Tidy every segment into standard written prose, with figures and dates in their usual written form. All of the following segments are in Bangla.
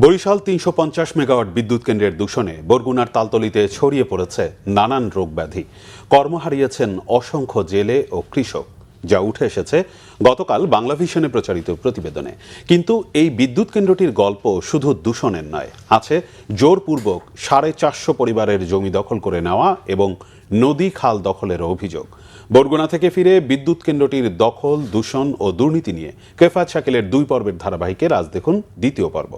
বরিশাল ৩৫০ মেগাওয়াট বিদ্যুৎ কেন্দ্রের দূষণে বরগুনার তালতলীতে ছড়িয়ে পড়েছে নানান রোগ ব্যাধি। কর্ম হারিয়েছেন অসংখ্য জেলে ও কৃষক, যা উঠে এসেছে গতকাল বাংলাভিশনে প্রচারিত প্রতিবেদনে। কিন্তু এই বিদ্যুৎ কেন্দ্রটির গল্প শুধু দূষণের নয়, আছে জোরপূর্বক 450 পরিবারের জমি দখল করে নেওয়া এবং নদী খাল দখলের অভিযোগ। বরগুনা থেকে ফিরে বিদ্যুৎ কেন্দ্রটির দখল, দূষণ ও দুর্নীতি নিয়ে কেফায়েত শাকিলের 2 পর্বের ধারাবাহিকের আজ দেখুন দ্বিতীয় পর্ব।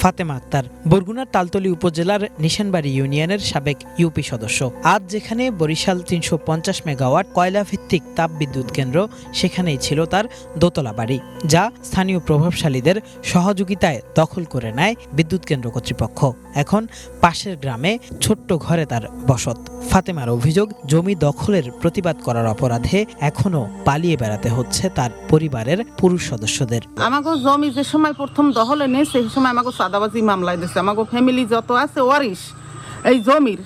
ফাতেমা আক্তার বরগুনার তালতলী উপজেলার নিশানবাড়ি ইউনিয়নের সাবেক ইউপি সদস্য। আজ যেখানে বরিশাল 350 মেগাওয়াট কয়লা ভিত্তিক তাপ বিদ্যুৎ কেন্দ্র, সেখানেই ছিল তার দোতলা বাড়ি, যা স্থানীয় প্রভাবশালীদের সহযোগিতায় দখল করে নেয় বিদ্যুৎ কেন্দ্র কর্তৃপক্ষ। এখন পাশের গ্রামে ছোট্ট ঘরে তার বসত। ফাতেমার অভিযোগ, জমি দখলের প্রতিবাদ করার অপরাধে এখনো পালিয়ে বেড়াতে হচ্ছে তার পরিবারের পুরুষ সদস্যদের। আমাকে জমি যে সময় প্রথম দখলে নেই, সেই সময় আমাকে চাঁদাবাজি মামলায় দিচ্ছে। আমাকে ফ্যামিলি যত আছে ওয়ারিশ এই জমির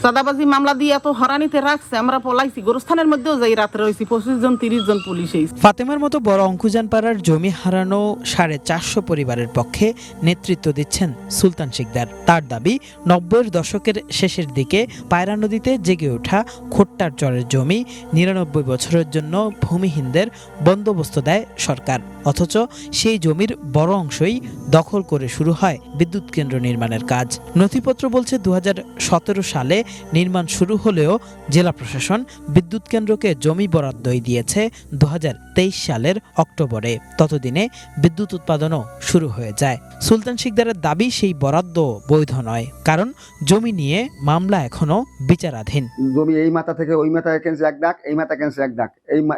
চাঁদাবাজি মামলা দিয়ে এত হরানিতে রাখছে, আমরা পলাইছি। গোরস্থানের মধ্যেও যাই রাত্রে রয়েছি, 25 জন 30 জন পুলিশ। ফাতেমার মতো বড় অঙ্কুজান পাড়ার জমি হারানো 450 পরিবারের পক্ষে নেতৃত্ব দিচ্ছেন সুলতান শিকদার। তার দাবি, 90-এর দশকের শেষের দিকে পায়রা নদীতে জেগে ওঠা খোট্টার চরের জমি 99 বছরের জন্য ভূমিহীনদের বন্দোবস্ত দেয় সরকার, অথচ সেই জমির বড় অংশই দখল করে শুরু হয় বিদ্যুৎ কেন্দ্র নির্মাণের কাজ। নথিপত্র বলছে 2017 সালে নির্মাণ শুরু হলেও জেলা প্রশাসন বিদ্যুৎ কেন্দ্রকে জমি বরাদ্দই দিয়েছে 2023 সালের অক্টোবরে। ততদিনে বিদ্যুৎ উৎপাদনও শুরু হয়ে যায়। সুলতান শিকদারের দাবি, সেই বরাদ্দ বৈধ নয়, কারণ জমি নিয়ে মামলা এখনো বিচারাধীন। জমি এই মাথা থেকে ওই মাথায় কেনছে এক ডাক, এই মাথা কেনছে এক ডাক,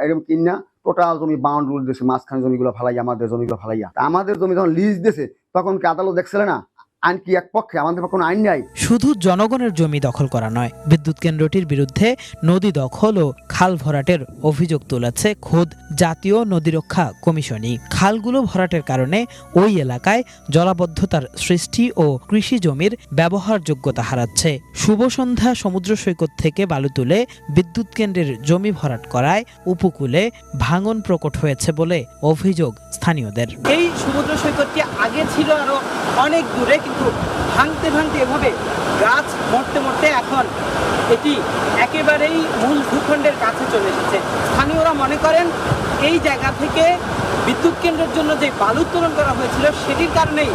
এরকম কিনা টোটাল জমি বাউন্ডারি দিয়েছে, মাঝখানে জমিগুলো ফালাইয়া, আমাদের জমিগুলো ফালাইয়া। আমাদের জমি যখন লিজ দিয়েছে তখন কি আদালত দেখছিল না আইন কি এক পক্ষে? আমাদের কোনো আইন নাই। শুধু জনগণের জমি দখল করা নয়, বিদ্যুৎ কেন্দ্রটির বিরুদ্ধে নদী দখল ও খাল ভরাটের অভিযোগ তুলেছে খোদ জাতীয় নদী রক্ষা কমিশনই। খালগুলো ভরাটের কারণে ওই এলাকায় জলাবদ্ধতার সৃষ্টি ও কৃষি জমির ব্যবহারযোগ্যতা হারাচ্ছে। শুভ সন্ধ্যা সমুদ্র সৈকত থেকে বালু তুলে বিদ্যুৎ কেন্দ্রের জমি ভরাট করায় উপকূলে ভাঙন প্রকট হয়েছে বলে অভিযোগ স্থানীয়দের। এই সমুদ্র সৈকতটি আগে ছিল আরো অনেক দূরে, কিন্তু ভাঙতে ভাঙতে এভাবে গাছ মরতে মরতে এখন এটি একেবারেই মূল ভূখণ্ডের কাছে চলে এসেছে। স্থানীয়রা মনে করেন এই জায়গা থেকে বিদ্যুৎ কেন্দ্রের জন্য যে বালু উত্তোলন করা হয়েছিল, সেটির কারণেই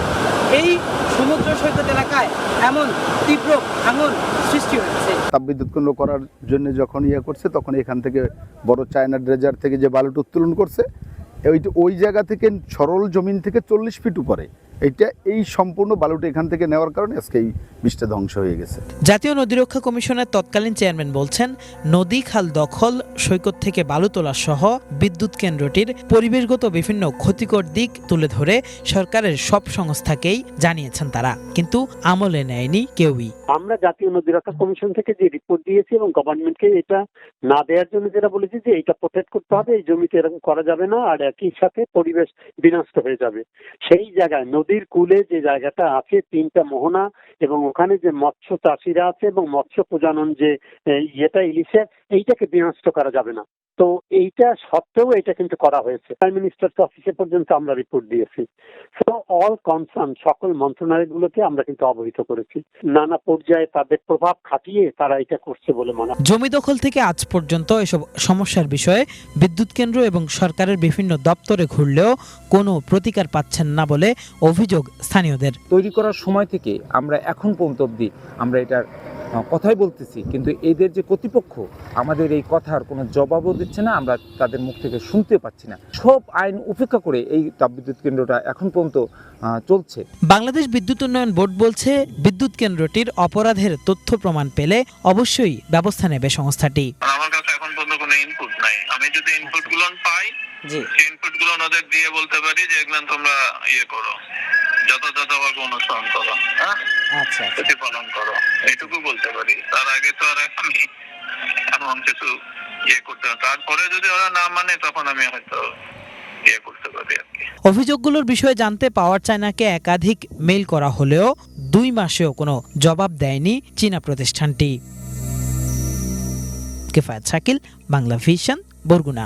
এই সমুদ্র সৈকত এলাকায় এমন তীব্র ভাঙন সৃষ্টি হয়েছে। তাপবিদ্যুৎ কেন্দ্র করার জন্য যখন করছে, তখন এখান থেকে বড় চায়না ড্রেজার থেকে যে বালুটা উত্তোলন করছে, ওই জায়গা থেকে সরল জমিন থেকে 40 ফিট উপরে এই সম্পূর্ণ বালুটা এখান থেকে নেওয়ার কারণে আজকে এই বৃষ্টি ধ্বংস হয়ে গেছে। জাতীয় নদী রক্ষা কমিশনের তৎকালীন চেয়ারম্যান বলছেন, নদী খাল দখল, সৈকত থেকে বালু তোলা সহ বিদ্যুৎ কেন্দ্রটির পরিবেশগত বিভিন্ন ক্ষতিকর দিক তুলে ধরে সরকারের সব সংস্থাকেই জানিয়েছেন তারা, কিন্তু আমলে নেয়নি কেউই। আমরা জাতীয় নদী রক্ষা কমিশন থেকে যে রিপোর্ট দিয়েছি এবং গভর্নমেন্টকে এটা না দেওয়ার জন্য যেটা বলেছি যে এটা প্রোটেক্ট করতে হবে, এই জমিতে এরকম করা যাবে না, আর একই সাথে পরিবেশ বিনষ্ট হয়ে যাবে। সেই জায়গায় নদীর কূলে যে জায়গাটা আছে, 3টা মোহনা, এবং ওখানে যে মৎস্য চাষিরা আছে এবং মৎস্য প্রজনন যে ইলিশের, এইটাকে বিনষ্ট করা যাবে না। তো এইটা সত্ত্বেও এটা কিন্তু করা হয়েছে। প্রাইম মিনিস্টার অফিসে পর্যন্ত আমরা রিপোর্ট দিয়েছি। সো অল কনসার্ন সকল মন্ত্রণালয়গুলোকে আমরা কিন্তু অবহিত করেছি। নানা পর্যায়ে তাদের প্রভাব খাটিয়ে তারা এটা করছে বলে মনে হয়। জমি দখল থেকে আজ পর্যন্ত এসব সমস্যার বিষয়ে বিদ্যুৎ কেন্দ্র এবং সরকারের বিভিন্ন দপ্তরে ঘুরলেও কোনো প্রতিকার পাচ্ছেন না বলে অভিযোগ স্থানীয়দের। তৈরি করার সময় থেকে আমরা এখন পর্যন্ত অবধি আমরা এটার কথাই বলতেছি, কিন্তু এদের যে কর্তৃপক্ষ আমাদের এই কথার কোনো জবাবও দিচ্ছে না, আমরা তাদের মুখ থেকে শুনতে পাচ্ছি না। সব আইন উপেক্ষা করে এই তাপবিদ্যুৎ কেন্দ্রটা এখন পর্যন্ত চলছে। বাংলাদেশ বিদ্যুৎ উন্নয়ন বোর্ড বলছে, বিদ্যুৎ কেন্দ্রটির অপরাধের তথ্য প্রমাণ পেলে অবশ্যই ব্যবস্থা নেবে সংস্থাটি। আমার কাছে এখন পর্যন্ত কোনো ইনপুট নাই। আমি যদি ইনপুটগুলো পাই, সেই ইনপুটগুলো ওদের দিয়ে বলতে পারি যে এগুলো তোমরা করো, যথাযথভাবে অনুসরণ করো, আচ্ছা, প্রতিপালন করো, এইটুকু বলতে পারি। তার আগে তো আর আমি এমন কিছু করতে হবে। তারপরে যদি ওরা না মানে, তখন আমি হয়তো করতে পারি আর কি। অভিযোগগুলোর বিষয়ে জানতে পাওয়ার চায়নাকে একাধিক মেইল করা হলেও 2 মাসেও কোনো জবাব দেয়নি চীনা প্রতিষ্ঠানটি। কেফায়েত শাকিল, বাংলাভিশন, বরগুনা।